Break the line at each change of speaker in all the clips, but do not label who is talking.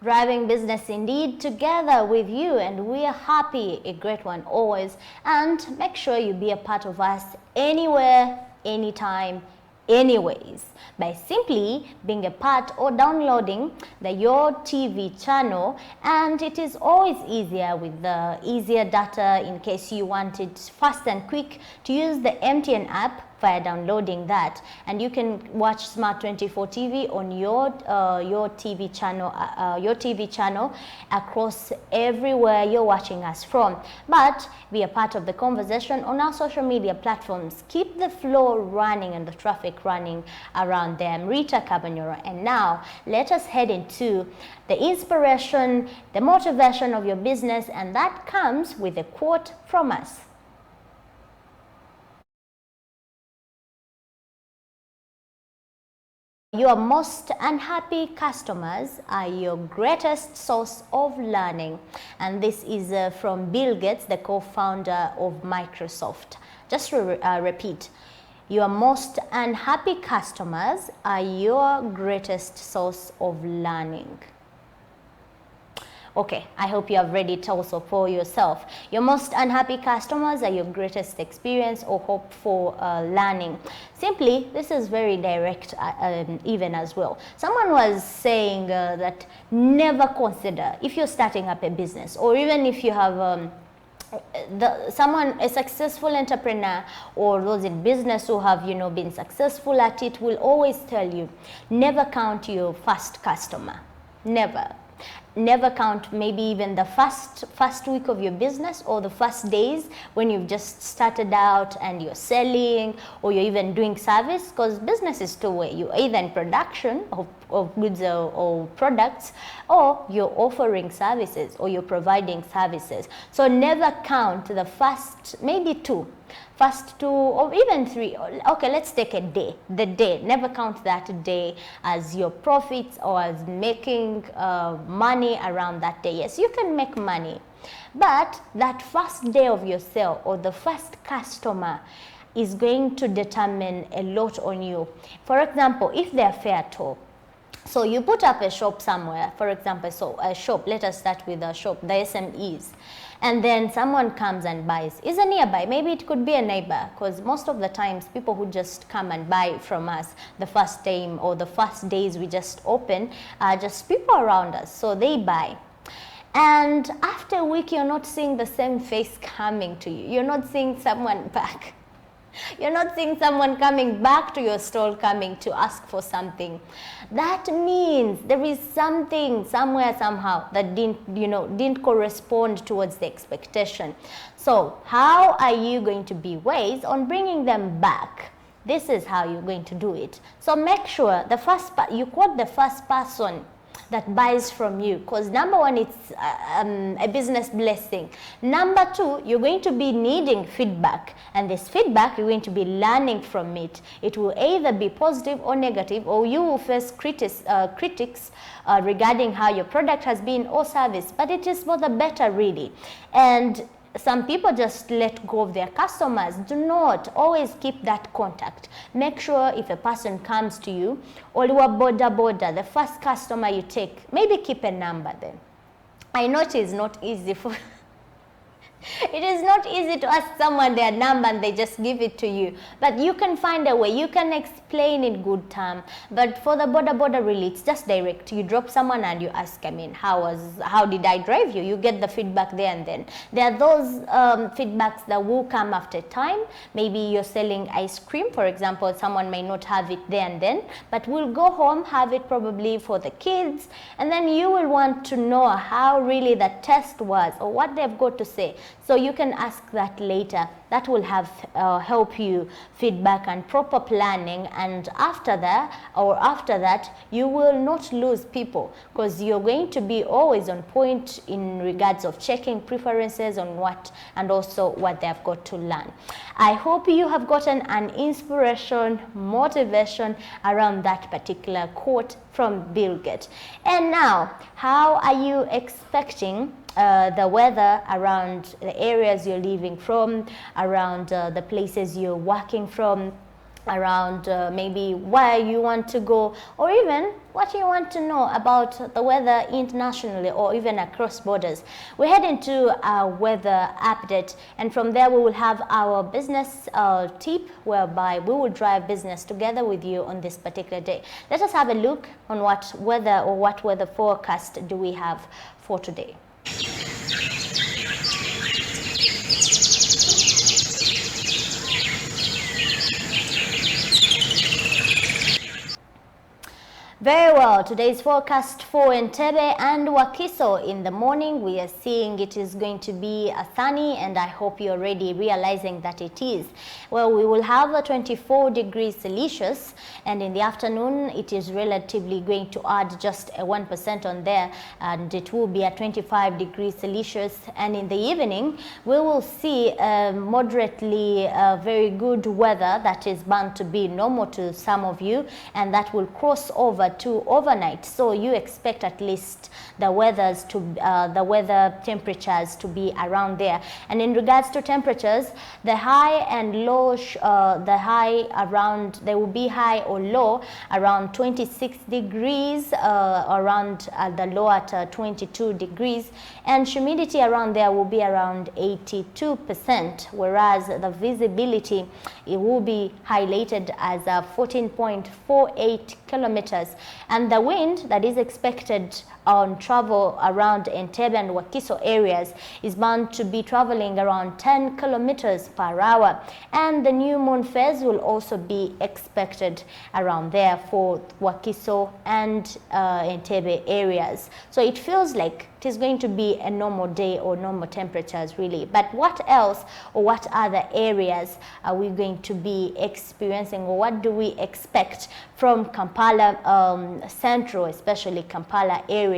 Driving business indeed together with you, and we are happy, a great one always. And make sure you be a part of us anywhere, anytime, anyways, by simply being a part or downloading the Your TV channel. And it is always easier with the easier data in case you want it fast and quick to use the MTN app via downloading that, and you can watch Smart 24 TV on your TV channel across everywhere you're watching us from. But be a part of the conversation on our social media platforms. Keep the flow running and the traffic running around them. Rita Cabanyoro. And now let us head into the inspiration, the motivation of your business, and that comes with a quote from us. Your most unhappy customers are your greatest source of learning. And this is from Bill Gates, the co-founder of Microsoft. Just to repeat, your most unhappy customers are your greatest source of learning. Okay, I hope you have read it also for yourself. Your most unhappy customers are your greatest experience or hope for learning. Simply, this is very direct even as well. Someone was saying that never consider, if you're starting up a business, or even if you have a successful entrepreneur or those in business who have been successful at it will always tell you, never count your first customer. Never count maybe even the first week of your business or the first days when you've just started out and you're selling or you're even doing service, because business is two-way. You're either in production of goods or products, or you're offering services or you're providing services. So never count the first two or even three. Okay, let's take a day. The day, never count that day as your profits or as making money around that day. Yes, you can make money, but that first day of your sale or the first customer is going to determine a lot on you. For example, if they're fair at all, so you put up a shop somewhere, for example, so a shop, let us start with a shop, the SMEs. And then someone comes and buys, is a nearby, maybe it could be a neighbor, because most of the times people who just come and buy from us the first time or the first days we just open are just people around us, so they buy. And after a week, you're not seeing the same face coming to you. You're not seeing someone back. You're not seeing someone coming back to your stall, coming to ask for something. That means there is something somewhere, somehow, that didn't correspond towards the expectation. So how are you going to be ways on bringing them back? This is how you're going to do it. So make sure you quote the first person that buys from you, because number one, it's a business blessing. Number two, you're going to be needing feedback, and this feedback, you're going to be learning from it. It will either be positive or negative, or you will face critics regarding how your product has been or service, but it is for the better, really. And some people just let go of their customers. Do not always keep that contact. Make sure if a person comes to you, or you are border, the first customer you take, maybe keep a number then. I know it is not easy for it is not easy to ask someone their number and they just give it to you, but you can find a way. You can explain in good term. But for the border really, it's just direct. You drop someone and you ask, how did I drive you? You get the feedback there and then. There are those feedbacks that will come after time. Maybe you're selling ice cream, for example. Someone may not have it there and then, but will go home, have it probably for the kids, and then you will want to know how really the test was or what they've got to say. So you can ask that later. That will help you feedback and proper planning, and after that you will not lose people, because you're going to be always on point in regards of checking preferences on what and also what they have got to learn. I hope you have gotten an inspiration, motivation around that particular quote from Bill Gates. And now, how are you expecting the weather around the areas you're living from, around the places you're working from, around maybe where you want to go, or even what you want to know about the weather internationally or even across borders. We head into our weather update, and from there we will have our business tip, whereby we will drive business together with you on this particular day. Let us have a look on what weather forecast do we have for today. Very well, today's forecast for Entebbe and Wakiso. In the morning, we are seeing it is going to be sunny, and I hope you're already realizing that it is. Well, we will have a 24 degrees Celsius, and in the afternoon, it is relatively going to add just a 1% on there, and it will be at 25 degrees Celsius. And in the evening, we will see moderately very good weather that is bound to be normal to some of you, and that will cross over to overnight. So you expect at least the weather temperatures to be around there. And in regards to temperatures, the high and low, the high around, they will be high or low around 26 degrees, around the low at 22 degrees, and humidity around there will be around 82%, whereas the visibility, it will be highlighted as 14.48 kilometers, and the wind that is expected on travel around Entebbe and Wakiso areas is bound to be traveling around 10 kilometers per hour, and the new moon phase will also be expected around there for Wakiso and Entebbe areas. So it feels like it is going to be a normal day or normal temperatures really. But what else, or what other areas are we going to be experiencing, or what do we expect from Kampala Central, especially Kampala areas?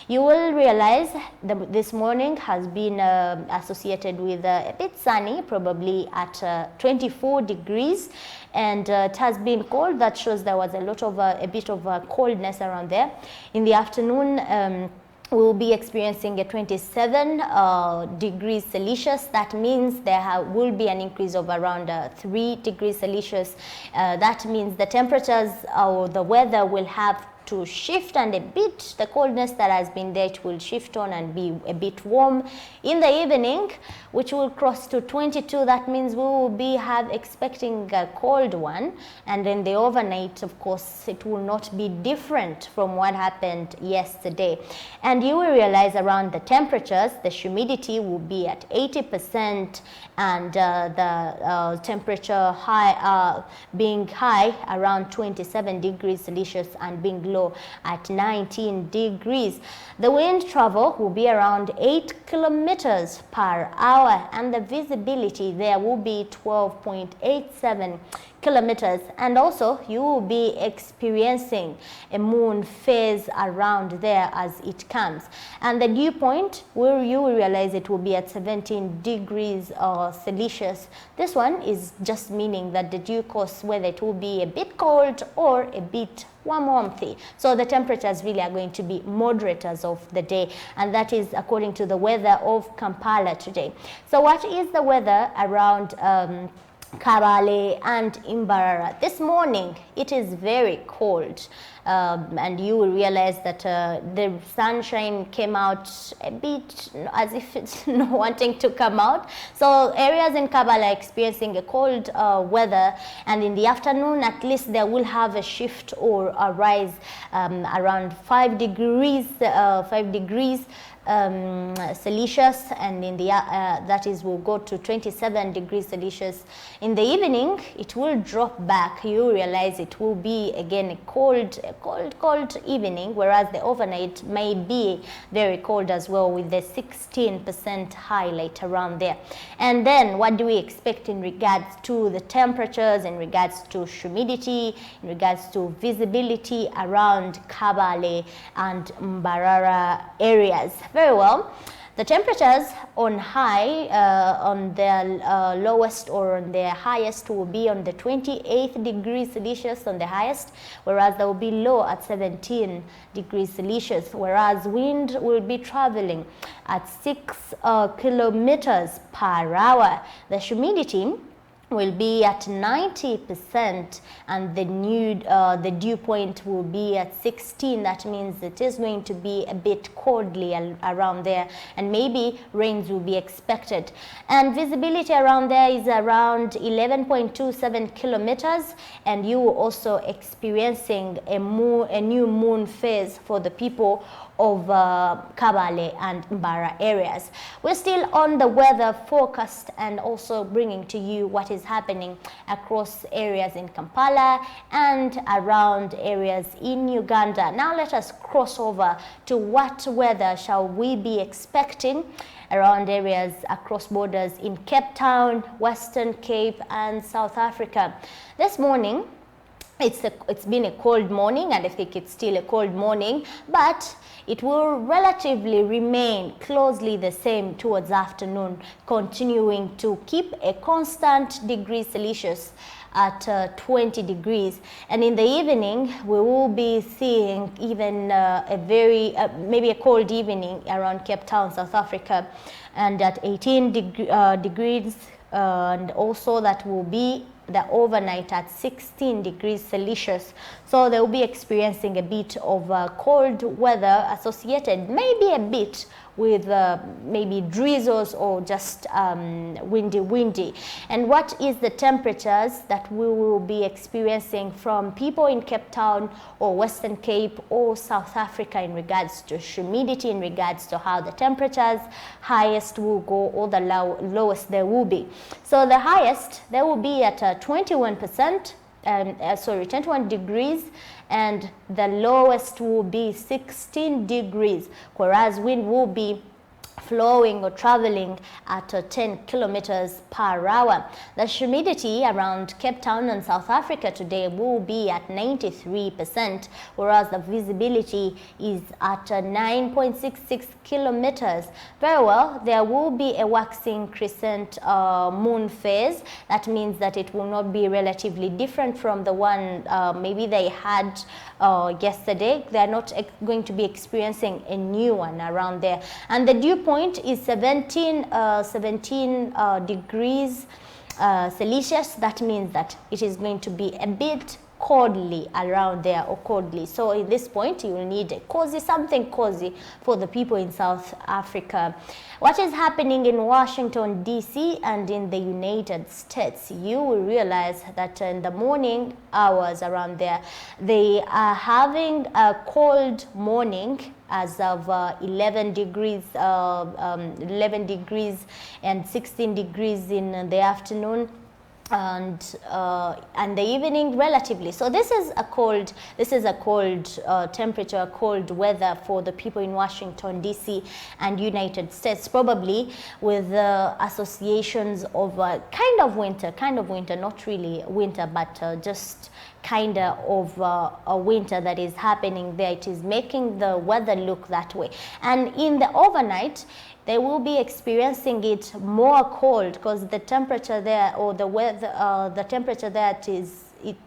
You will realize that this morning has been associated with a bit sunny, probably at 24 degrees, and it has been cold. That shows there was a bit of coldness around there. In the afternoon, we'll be experiencing a 27 degrees Celsius. That means there will be an increase of around 3 degrees Celsius. That means the temperatures or the weather will have to shift, and a bit the coldness that has been there, it will shift on and be a bit warm in the evening, which will cross to 22. That means we will be expecting a cold one, and then the overnight, of course, it will not be different from what happened yesterday. And you will realize around the temperatures, the humidity will be at 80%, and the temperature being high around 27 degrees Celsius and being low at 19 degrees. The wind travel will be around 8 kilometers per hour, and the visibility there will be 12.87 kilometers, and also you will be experiencing a moon phase around there as it comes, and the dew point, where you will realize it will be at 17 degrees Celsius. This one is just meaning that the dew course, whether it will be a bit cold or a bit warmthy. So the temperatures really are going to be moderate as of the day, and that is according to the weather of Kampala today. So what is the weather around Kabale and Mbarara? This morning it is very cold, and you will realize that the sunshine came out a bit as if it's not wanting to come out. So areas in Kabale are experiencing a cold weather, and in the afternoon at least they will have a shift or a rise around 5 degrees Celsius, and in the that is will go to 27 degrees Celsius. In the evening it will drop back. You realize it will be again a cold evening, whereas the overnight may be very cold as well, with the 16% highlight around there. And then what do we expect in regards to the temperatures, in regards to humidity, in regards to visibility around Kabale and Mbarara areas? Very well. The temperatures on high, on their lowest or on their highest, will be on the 28 degrees Celsius on the highest, whereas they will be low at 17 degrees Celsius, whereas wind will be traveling at 6 kilometers per hour. The humidity will be at 90%, and the dew point will be at 16. That means it is going to be a bit coldly around there, and maybe rains will be expected. And visibility around there is around 11.27 kilometers, and you will also experiencing a new moon phase for the people of Kabale and Mbara areas. We're still on the weather forecast and also bringing to you what is happening across areas in Kampala and around areas in Uganda. Now let us cross over to what weather shall we be expecting around areas across borders in Cape Town, Western Cape and South Africa. This morning, it's been a cold morning, and I think it's still a cold morning, but it will relatively remain closely the same towards afternoon, continuing to keep a constant degree Celsius at 20 degrees. And in the evening, we will be seeing even a very, maybe a cold evening around Cape Town, South Africa, and at 18 degrees, and also that will be the overnight at 16 degrees Celsius. So they will be experiencing a bit of cold weather associated maybe a bit with maybe drizzles or just windy. And what is the temperatures that we will be experiencing from people in Cape Town or Western Cape or South Africa in regards to humidity, in regards to how the temperatures highest will go or the lowest there will be. So the highest, there will be at 21%, 21 degrees, and the lowest will be 16 degrees, whereas wind will be flowing or traveling at 10 kilometers per hour. The humidity around Cape Town and South Africa today will be at 93%, whereas the visibility is at 9.66 kilometers. Very well, there will be a waxing crescent moon phase. That means that it will not be relatively different from the one maybe they had yesterday. They are not going to be experiencing a new one around there. And the dew point is 17 degrees Celsius. That means that it is going to be a bit coldly around there, or coldly. So in this point, you will need a cozy, something cozy for the people in South Africa. What is happening in Washington, D.C. and in the United States? You will realize that in the morning hours around there, they are having a cold morning as of 11 degrees and 16 degrees in the afternoon, and the evening relatively. So this is a cold temperature, cold weather for the people in Washington D.C. and United States, probably with associations of kind of winter, not really winter, but just kind of a winter that is happening there. It is making the weather look that way. And in the overnight, they will be experiencing it more cold, because the temperature there, or the weather, the temperature there it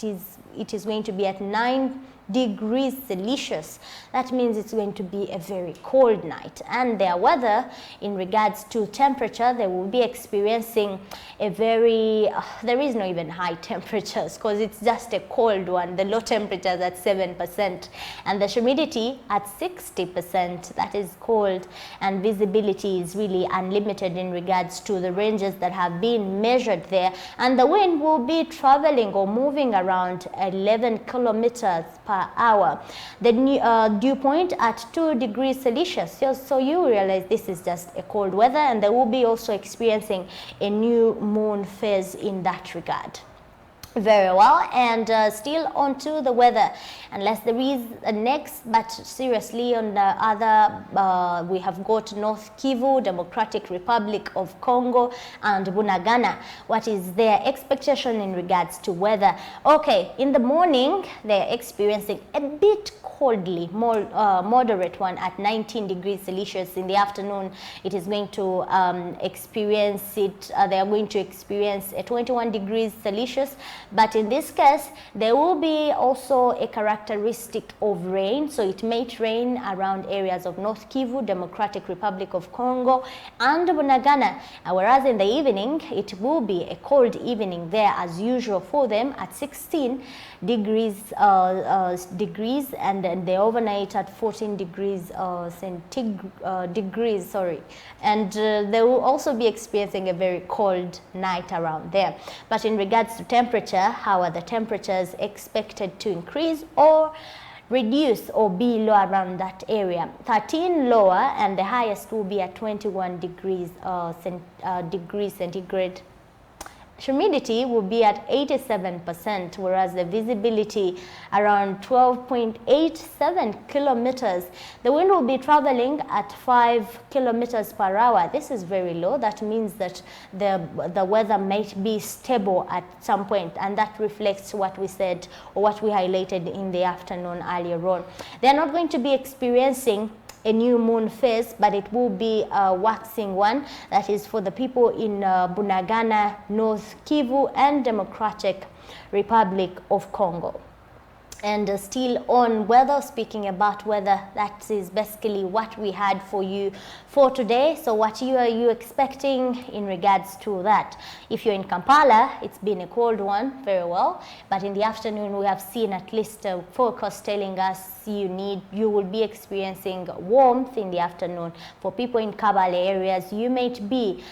is going to be at 9 degrees Celsius. That means it's going to be a very cold night. And their weather, in regards to temperature, they will be experiencing a very, there is no even high temperatures, because it's just a cold one. The low temperature is at 7% and the humidity at 60%. That is cold, and visibility is really unlimited in regards to the ranges that have been measured there. And the wind will be traveling or moving around 11 kilometers per hour. The dew point at 2 degrees Celsius. So you realize this is just a cold weather, and they will be also experiencing a new moon phase in that regard. Very well, and still on to the weather, unless there is a next, but seriously on the other, we have got North Kivu, Democratic Republic of Congo, and Bunagana. What is their expectation in regards to weather? Okay, in the morning, they're experiencing a bit coldly, more moderate one at 19 degrees Celsius. In the afternoon, it is going to experience it, they are going to experience a 21 degrees Celsius. But in this case, there will be also a characteristic of rain. So it may rain around areas of North Kivu, Democratic Republic of Congo, and Bunagana. Whereas in the evening, it will be a cold evening there as usual for them at 16 degrees, and then the overnight at 14 degrees degrees, sorry. And they will also be experiencing a very cold night around there. But in regards to temperature, how are the temperatures expected to increase or reduce or be low around that area? 13 lower, and the highest will be at 21 degrees centigrade. Humidity will be at 87%, whereas the visibility around 12.87 kilometers. The wind will be traveling at 5 kilometers per hour. This is very low. That means that the weather might be stable at some point, and that reflects what we said or what we highlighted in the afternoon earlier on. They are not going to be experiencing a new moon phase, but it will be a waxing one. That is for the people in Bunagana, North Kivu, and Democratic Republic of Congo. And still on weather, speaking about weather, that is basically what we had for you for today. So what are you expecting in regards to that? If you're in Kampala, it's been a cold one, very well. But in the afternoon, we have seen at least a forecast telling us you will be experiencing warmth in the afternoon. For people in Kabale areas, you might be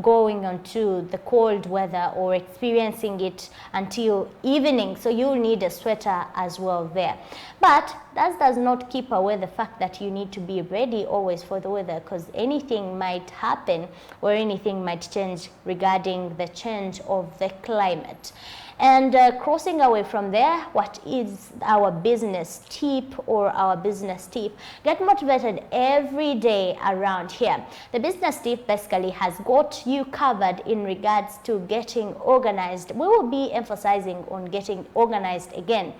going onto the cold weather or experiencing it until evening. So you'll need a sweater as well there. But that does not keep away the fact that you need to be ready always for the weather, because anything might happen or anything might change regarding the change of the climate. And crossing away from there, what is our business tip or our business tip? Get motivated every day around here. The business tip basically has got you covered in regards to getting organized. We will be emphasizing on getting organized again.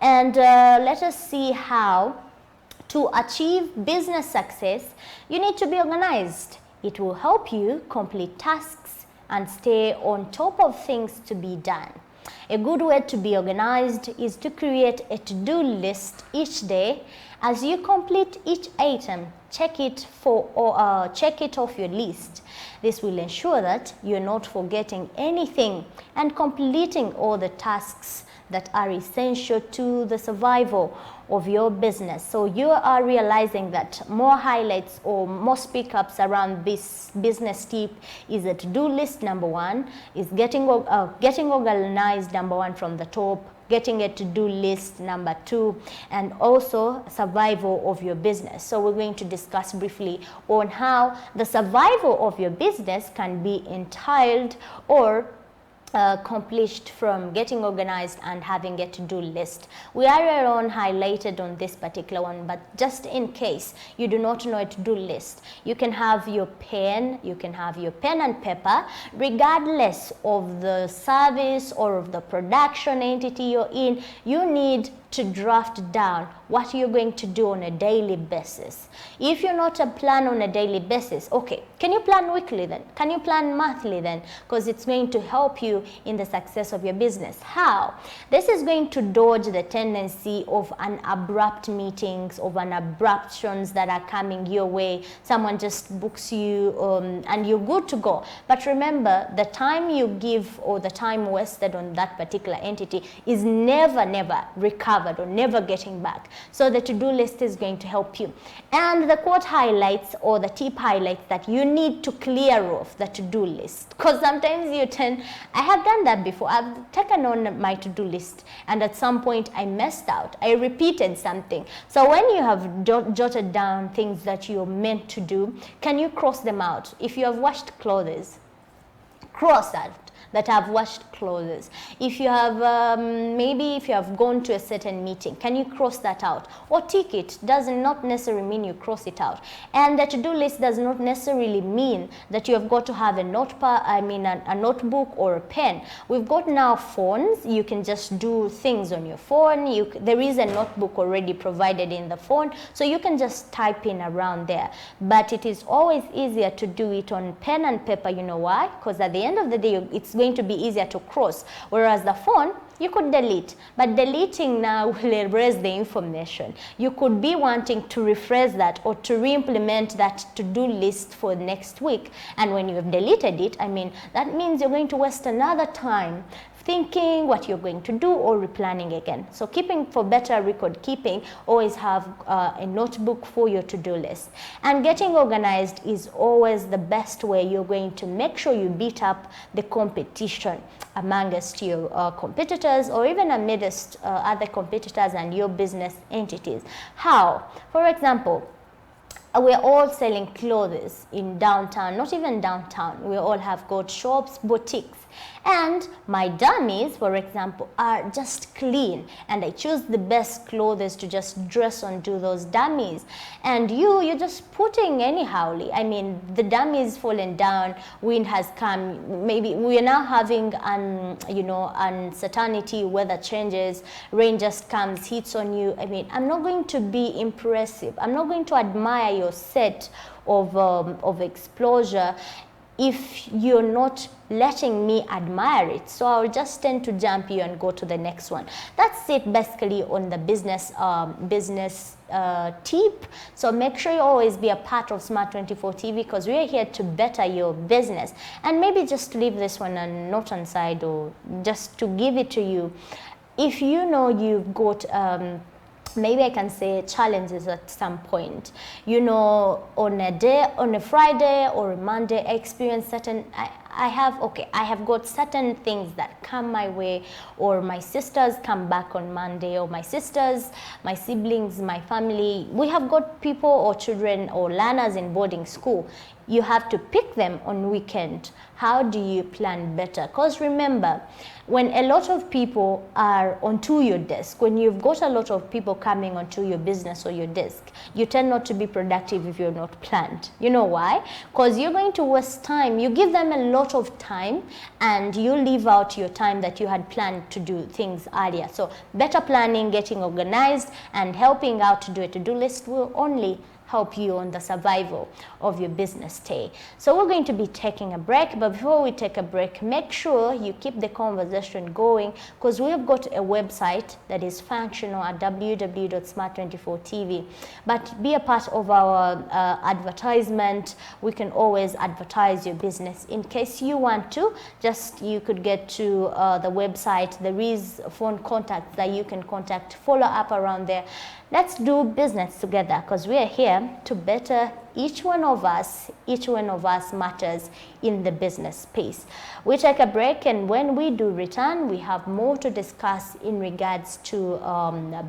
And let us see how to achieve business success. You need to be organized. It will help you complete tasks and stay on top of things to be done. A good way to be organized is to create a to-do list each day. As you complete each item, check it off your list. This will ensure that you're not forgetting anything and completing all the tasks that are essential to the survival of your business. So you are realizing that more highlights or more speak-ups around this business tip is a to-do list, number one, is getting organized, number one, from the top, getting a to-do list, number two, and also survival of your business. So we're going to discuss briefly on how the survival of your business can be entailed or accomplished from getting organized and having a to-do list. We are on highlighted on this particular one, but just in case you do not know a to-do list, you can have your pen, and paper, regardless of the service or of the production entity you're in. You need to draft down what you're going to do on a daily basis. If you're not a plan on a daily basis, okay, can you plan weekly then? Can you plan monthly then? Because it's going to help you in the success of your business. How? This is going to dodge the tendency of an abrupt meetings, of an abruptions that are coming your way. Someone just books you and you're good to go. But remember, the time you give or the time wasted on that particular entity is never recovered or never getting back. So the to-do list is going to help you. And the quote highlights or the tip highlights that you need to clear off the to-do list. Because sometimes you tend, I have done that before. I've taken on my to-do list and at some point I messed out. I repeated something. So when you have jotted down things that you're meant to do, can you cross them out? If you have washed clothes, cross that I've washed clothes. If you have, maybe if you have gone to a certain meeting, can you cross that out? Or tick it? Does not necessarily mean you cross it out. And the to-do list does not necessarily mean that you have got to have a notebook or a pen. We've got now phones. You can just do things on your phone. There is a notebook already provided in the phone, so you can just type in around there. But it is always easier to do it on pen and paper. You know why? Because at the end of the day, it's going going to be easier to cross. Whereas the phone, you could delete, but deleting now will erase the information. You could be wanting to rephrase that or to re-implement that to-do list for next week, and when you have deleted it, I mean, that means you're going to waste another time thinking what you're going to do or replanning again. So keeping for better record keeping, always have a notebook for your to-do list. And getting organized is always the best way you're going to make sure you beat up the competition amongst your competitors, or even amidst other competitors and your business entities. How? For example, we're all selling clothes in downtown, not even downtown. We all have got shops, boutiques. And my dummies, for example, are just clean, and I choose the best clothes to just dress onto those dummies. And you're just putting anyhowly. I mean, the dummies fallen down, wind has come, maybe we are now having uncertainty, weather changes, rain just comes, hits on you. I mean, I'm not going to be impressive. I'm not going to admire your set of exposure if you're not letting me admire it. So I'll just tend to jump you and go to the next one. That's it basically on the business tip. So make sure you always be a part of Smart 24 TV, because we are here to better your business. And maybe just leave this one and not on side, or just to give it to you. If you know you've got maybe I can say challenges at some point, you know, on a Friday or a Monday, I experience certain, I have got certain things that come my way, or my sisters come back on Monday, or my sisters, my siblings, my family, we have got people or children or learners in boarding school. You have to pick them on weekend. How do you plan better? Because remember, when a lot of people are onto your desk, when you've got a lot of people coming onto your business or your desk, you tend not to be productive if you're not planned. You know why? Because you're going to waste time. You give them a lot of time, and you leave out your time that you had planned to do things earlier. So better planning, getting organized, and helping out to do a to-do list will only help you on the survival of your business day. So we're going to be taking a break, but before we take a break, make sure you keep the conversation going, because we've got a website that is functional at www.smart24tv. But be a part of our advertisement. We can always advertise your business in case you want to. Just you could get to the website. There is phone contacts that you can contact, follow up around there. Let's do business together, because we are here to better each one of us. Each one of us matters in the business space. We take a break, and when we do return, we have more to discuss in regards to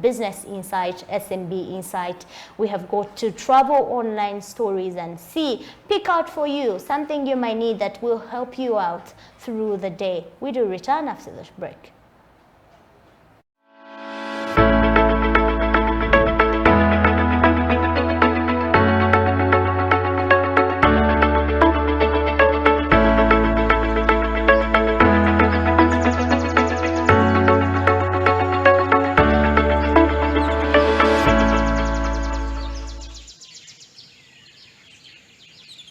business insight, SMB insight. We have got to travel online stories and pick out for you something you might need that will help you out through the day. We do return after this break.